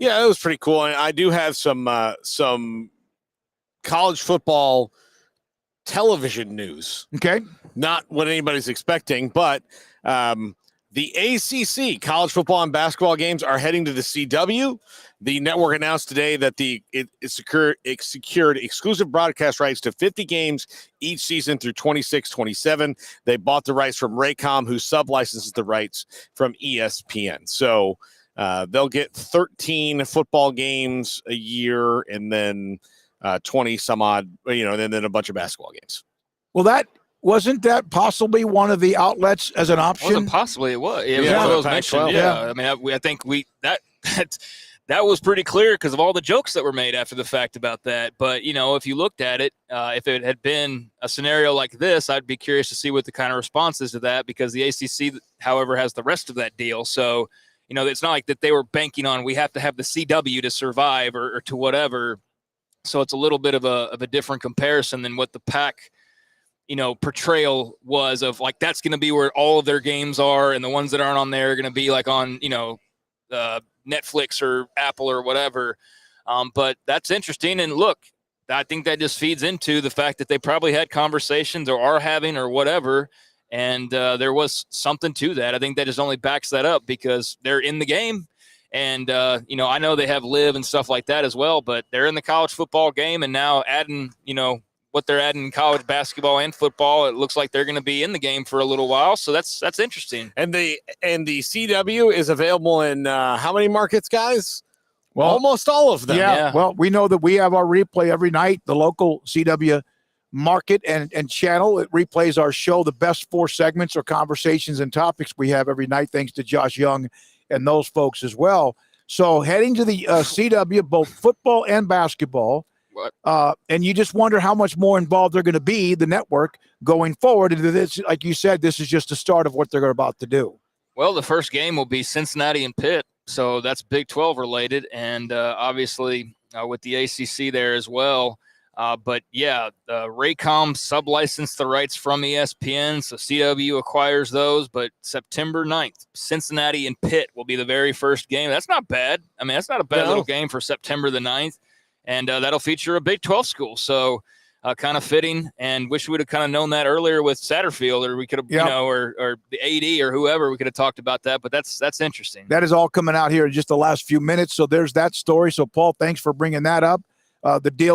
Yeah, it was pretty cool. And I do have some college football television news. Okay. Not what anybody's expecting, but the ACC, college football and basketball games, are heading to the CW. The network announced today that it secured exclusive broadcast rights to 50 games each season through 26-27. They bought the rights from Raycom, who sublicenses the rights from ESPN. So they'll get 13 football games a year, and then 20 some odd, and then a bunch of basketball games. Well, wasn't that possibly one of the outlets as an option? Wasn't possibly, it was. It was mentioned. I mean, I think that was pretty clear because of all the jokes that were made after the fact about that. But, if you looked at it, if it had been a scenario like this, I'd be curious to see what the kind of response is to that, because the ACC, however, has the rest of that deal. So, it's not like that they were banking on we have to have the CW to survive or to whatever. So it's a little bit of a different comparison than what the PAC portrayal was of, like, that's going to be where all of their games are, and the ones that aren't on there are going to be like on, Netflix or Apple or whatever. But that's interesting. And look, I think that just feeds into the fact that they probably had conversations or are having or whatever. And there was something to that. I think that just only backs that up because they're in the game. And, I know they have live and stuff like that as well, but they're in the college football game, and now adding, what they're adding in college basketball and football, it looks like they're going to be in the game for a little while. So that's interesting. And the CW is available in how many markets, guys? Well, almost all of them. Yeah. Well, we know that we have our replay every night. The local CW market and channel, it replays our show, the best 4 segments or conversations and topics we have every night, thanks to Josh Young and those folks as well. So heading to the CW, both football and basketball. And you just wonder how much more involved they're going to be, the network, going forward. And this, like you said, this is just the start of what they're about to do. Well, the first game will be Cincinnati and Pitt, so that's Big 12 related, and obviously with the ACC there as well. But yeah, Raycom sublicensed the rights from ESPN, so CW acquires those. But September 9th, Cincinnati and Pitt will be the very first game. That's not bad. I mean, that's not a bad little game for September the 9th. And that'll feature a Big 12 school. So kind of fitting, and wish we would have kind of known that earlier with Satterfield, or we could have, or the AD or whoever, we could have talked about that. But that's interesting. That is all coming out here in just the last few minutes. So there's that story. So, Paul, thanks for bringing that up. The deal